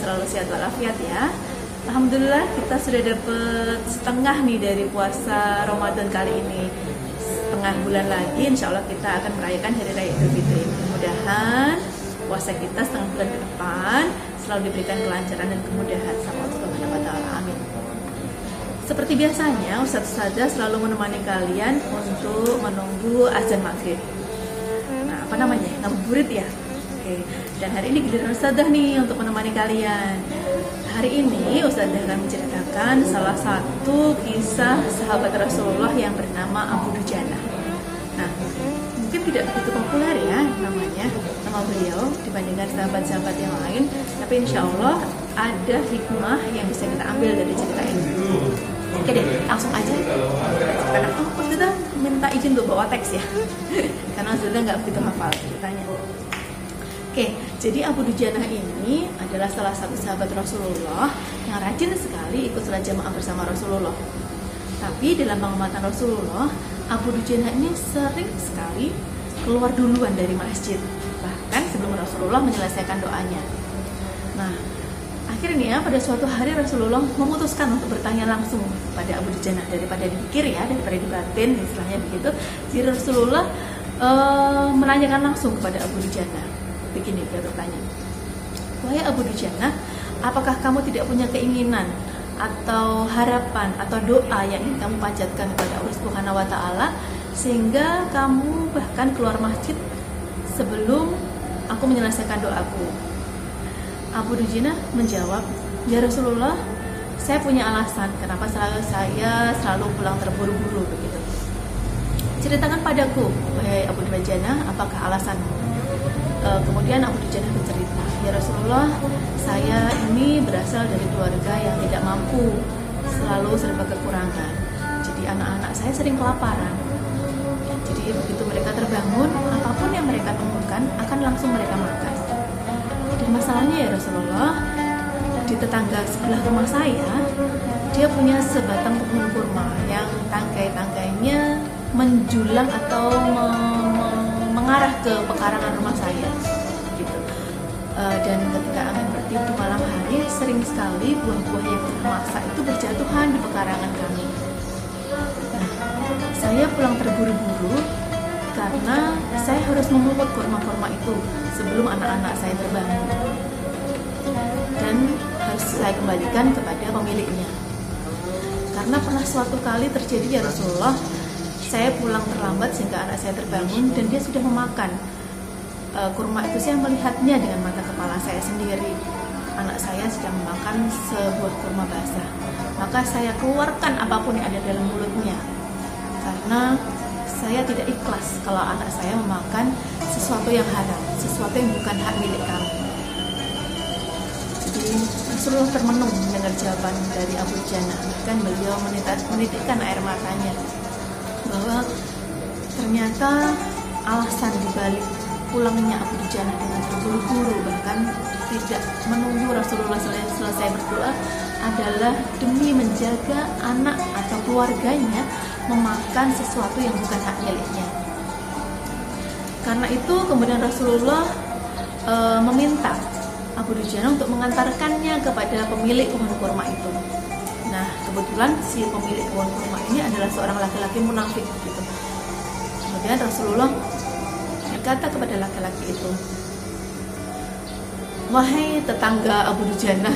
selalu sehat walafiat ya. Alhamdulillah kita sudah dapat setengah nih dari puasa Ramadan kali ini. Setengah bulan lagi insya Allah kita akan merayakan Hari Raya Idul Fitri. Mudah-mudahan puasa kita setengah bulan ke depan selalu diberikan kelancaran dan kemudahan sama Allah Subhanahu wa Ta'ala. Amin. Seperti biasanya Ustazah selalu menemani kalian untuk menunggu azan maghrib. Nah, apa namanya? Ngabuburit ya. Oke. Dan hari ini giliran Ustazah nih untuk menemani kalian. Hari ini Ustazah akan menceritakan salah satu kisah sahabat Rasulullah yang bernama Abu Dujana. Nah, mungkin tidak begitu populer ya nama beliau dibandingkan sahabat-sahabat yang lain, tapi insya Allah ada hikmah yang bisa kita ambil dari cerita ini. Oke deh, langsung aja. Karena kita minta izin untuk bawa teks ya, karena Ustazah nggak begitu hafal ceritanya. Oke, jadi Abu Dujana ini adalah salah satu sahabat Rasulullah yang rajin sekali ikut sholat jamaah bersama Rasulullah. Tapi dalam pengamatan Rasulullah, Abu Dujana ini sering sekali keluar duluan dari masjid, bahkan sebelum Rasulullah menyelesaikan doanya. Nah, akhirnya pada suatu hari Rasulullah memutuskan untuk bertanya langsung pada Abu Dujana daripada dipikir ya, daripada dibatin istilahnya begitu. Jadi Rasulullah menanyakan langsung kepada Abu Dujana. Begini dia bertanya, wahai Abu Dujana, apakah kamu tidak punya keinginan atau harapan atau doa yang ingin kamu panjatkan kepada Allah Subhanahu wa Ta'ala sehingga kamu bahkan keluar masjid sebelum aku menyelesaikan doaku? Abu Dujana menjawab, ya Rasulullah, saya punya alasan kenapa saya selalu pulang terburu-buru begitu. Ceritakan padaku, wahai Abu Dujana, apakah alasanmu? Kemudian Abu Dujana bercerita, ya Rasulullah, saya ini berasal dari keluarga yang tidak mampu, selalu serba kekurangan. Jadi anak-anak saya sering kelaparan. Jadi begitu mereka terbangun, apapun yang mereka temukan akan langsung mereka makan. Dan masalahnya ya Rasulullah, di tetangga sebelah rumah saya, dia punya sebatang pohon kurma yang tangkai-tangkainya menjulang atau mengarah ke pekarangan rumah saya gitu. Dan ketika angin bertiup malam hari, sering sekali buah-buah yang telah masak itu berjatuhan di pekarangan kami. Nah, saya pulang terburu-buru karena saya harus memungut kurma-kurma itu sebelum anak-anak saya terbangun, dan harus saya kembalikan kepada pemiliknya. Karena pernah suatu kali terjadi ya Rasulullah, saya pulang terlambat sehingga anak saya terbangun dan dia sudah memakan kurma itu. Saya melihatnya dengan mata kepala saya sendiri. Anak saya sedang memakan sebuah kurma basah. Maka saya keluarkan apapun yang ada dalam mulutnya, karena saya tidak ikhlas kalau anak saya memakan sesuatu yang haram, sesuatu yang bukan hak milik kami. Jadi Rasulullah termenung mendengar jawaban dari Abu Dujana. Bahkan beliau menitikkan air matanya, bahwa ternyata alasan dibalik pulangnya Abu Dujana dengan terburu-buru, bahkan tidak menunggu Rasulullah selesai berdoa, adalah demi menjaga anak atau keluarganya memakan sesuatu yang bukan hak miliknya. Karena itu kemudian Rasulullah meminta Abu Dujana untuk mengantarkannya kepada pemilik pohon kurma itu. Nah, kebetulan si pemilik pohon kurma ini adalah seorang laki-laki munafik gitu. Kemudian Rasulullah berkata kepada laki-laki itu, wahai tetangga Abu Dujana,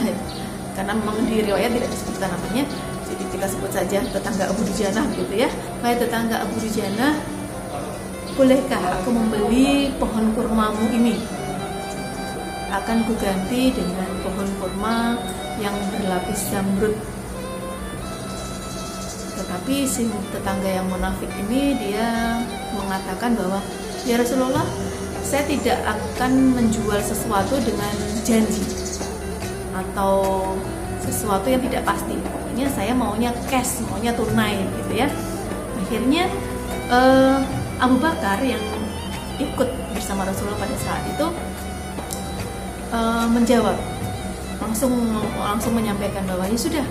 karena memang di riwayat tidak disebutkan namanya, jadi kita sebut saja tetangga Abu Dujana gitu ya. Wahai tetangga Abu Dujana, bolehkah aku membeli pohon kurmamu ini? Akan kuganti dengan pohon kurma yang berlapis zamrud. Tetapi si tetangga yang munafik ini dia mengatakan bahwa, ya Rasulullah, saya tidak akan menjual sesuatu dengan janji atau sesuatu yang tidak pasti. Pokoknya saya maunya cash, maunya tunai gitu ya. Akhirnya Abu Bakar yang ikut bersama Rasulullah pada saat itu menjawab, langsung menyampaikan bahwa ya sudah,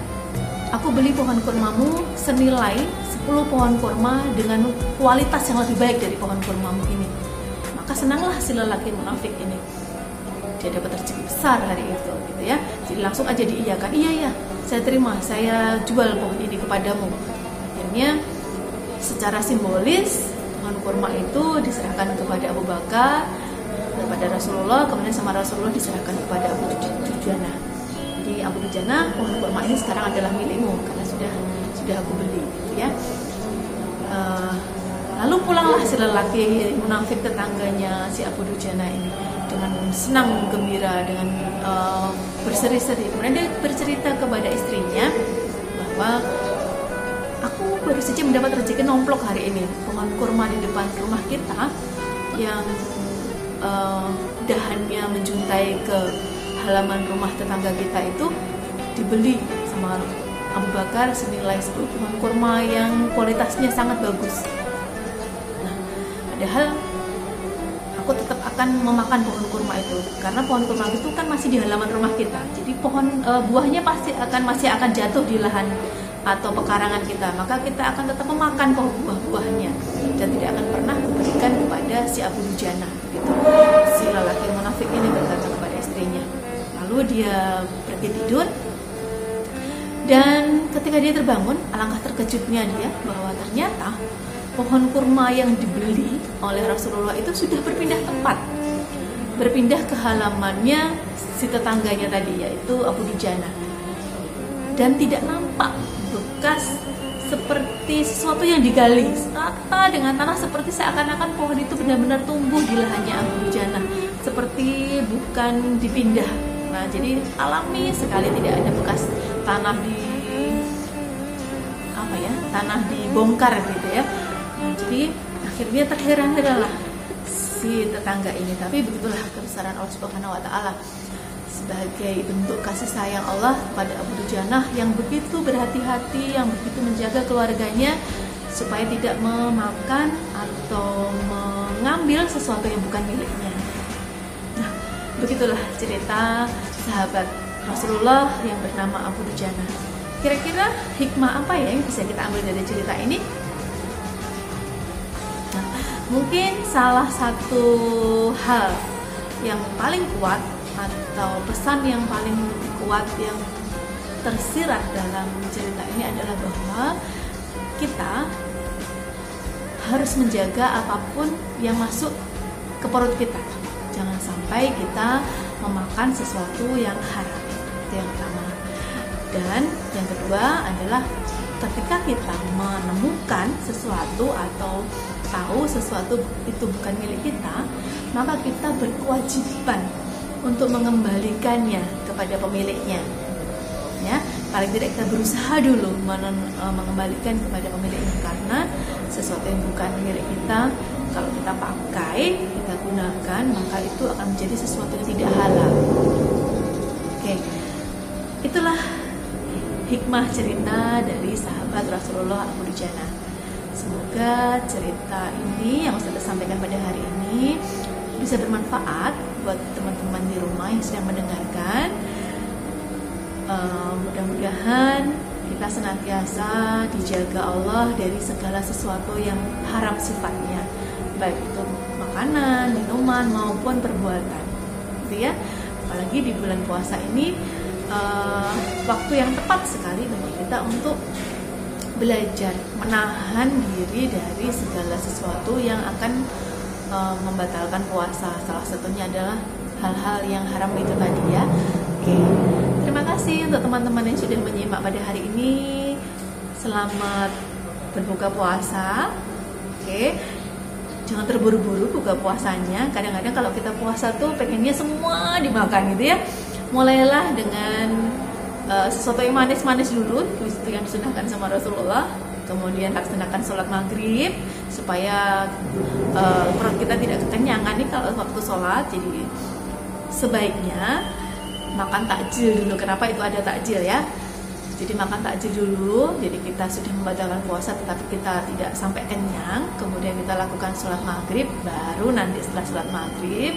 aku beli pohon kurmamu senilai 10 pohon kurma dengan kualitas yang lebih baik dari pohon kurmamu ini. Maka senanglah si lelaki munafik ini. dia dapat rezeki besar hari itu gitu ya. Jadi langsung aja diiyakan, iya saya terima, saya jual pohon ini kepadamu. Akhirnya secara simbolis pohon kurma itu diserahkan kepada Abu Bakar, kepada Rasulullah, kemudian sama Rasulullah diserahkan kepada Abu Dujana. Jadi Abu Dujana, pohon kurma ini sekarang adalah milikmu karena sudah aku beli gitu ya. Lalu pulanglah si lelaki munafik tetangganya si Abu Dujana ini dengan senang gembira, dengan berseri-seri. Kemudian dia bercerita kepada istrinya bahwa aku baru saja mendapat rezeki nomplok hari ini. Pohon kurma di depan rumah kita yang dahannya menjuntai ke halaman rumah tetangga kita itu dibeli sama Abu Bakar senilai 10 pohon kurma yang kualitasnya sangat bagus. Nah, padahal aku tetap akan memakan pohon kurma itu karena pohon kurma itu kan masih di halaman rumah kita. Jadi pohon buahnya masih akan jatuh di lahan atau pekarangan kita, maka kita akan tetap memakan buah-buahnya dan tidak akan pernah memberikan kepada si Abu Dujana gitu. Si lelaki munafik ini berkata kepada istrinya. Lalu dia pergi tidur, dan ketika dia terbangun, alangkah terkejutnya dia bahwa ternyata pohon kurma yang dibeli oleh Rasulullah itu sudah berpindah tempat, berpindah ke halamannya si tetangganya tadi, yaitu Abu Dujana, dan tidak nampak bekas seperti sesuatu yang digali rata dengan tanah, seperti seakan-akan pohon itu benar-benar tumbuh di lahannya Abu Dujana, seperti bukan dipindah. Nah, jadi alami sekali, tidak ada bekas tanah tanah dibongkar gitu ya. Nah, jadi akhirnya terheran-heranlah si tetangga ini. Tapi begitulah kebesaran Allah Subhanahu wa taala sebagai bentuk kasih sayang Allah pada Abu Dujana yang begitu berhati-hati, yang begitu menjaga keluarganya supaya tidak memakan atau mengambil sesuatu yang bukan miliknya. Nah, begitulah cerita sahabat Rasulullah yang bernama Abu Dujana. Kira-kira hikmah apa ya yang bisa kita ambil dari cerita ini? Nah, mungkin salah satu hal yang paling kuat atau pesan yang paling kuat yang tersirat dalam cerita ini adalah bahwa kita harus menjaga apapun yang masuk ke perut kita. Jangan sampai kita memakan sesuatu yang haram. Itu yang pertama. Dan yang kedua adalah ketika kita menemukan sesuatu atau tahu sesuatu itu bukan milik kita, maka kita berkewajiban untuk mengembalikannya kepada pemiliknya. Ya, paling tidak kita berusaha dulu mengembalikan kepada pemiliknya, karena sesuatu yang bukan milik kita kalau kita pakai, kita gunakan, maka itu akan menjadi sesuatu yang tidak halal. Oke, itulah hikmah cerita dari sahabat Rasulullah Abu Dujana. Semoga cerita ini yang saya sampaikan pada hari ini bisa bermanfaat buat teman-teman di rumah yang sedang mendengarkan. Mudah-mudahan kita senantiasa dijaga Allah dari segala sesuatu yang haram sifatnya, baik itu makanan, minuman maupun perbuatan, gitu ya. Apalagi di bulan puasa ini waktu yang tepat sekali bagi kita untuk belajar menahan diri dari segala sesuatu yang akan membatalkan puasa. Salah satunya adalah hal-hal yang haram itu tadi ya. Oke, terima kasih untuk teman-teman yang sudah menyimak pada hari ini. Selamat berbuka puasa. Oke, jangan terburu-buru buka puasanya. Kadang-kadang kalau kita puasa tuh pengennya semua dimakan gitu ya. Mulailah dengan sesuatu yang manis-manis dulu, itu yang disunahkan sama Rasulullah. Kemudian laksanakan sholat maghrib supaya perut kita tidak kekenyangan nih kalau waktu sholat. Jadi sebaiknya makan takjil dulu. Kenapa itu ada takjil ya? Jadi makan takjil dulu. Jadi kita sudah membatalkan puasa tetapi kita tidak sampai kenyang. Kemudian kita lakukan sholat maghrib, baru nanti setelah sholat maghrib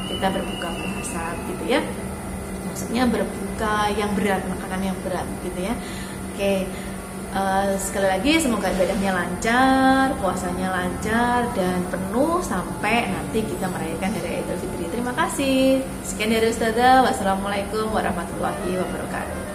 kita berbuka puasa gitu ya. Maksudnya berbuka yang berat, makanan yang berat gitu ya. Oke, sekali lagi semoga ibadahnya lancar, puasanya lancar dan penuh sampai nanti kita merayakan Hari Raya Idul Fitri. Terima kasih. Sekian dari Ustazah. Wassalamualaikum warahmatullahi wabarakatuh.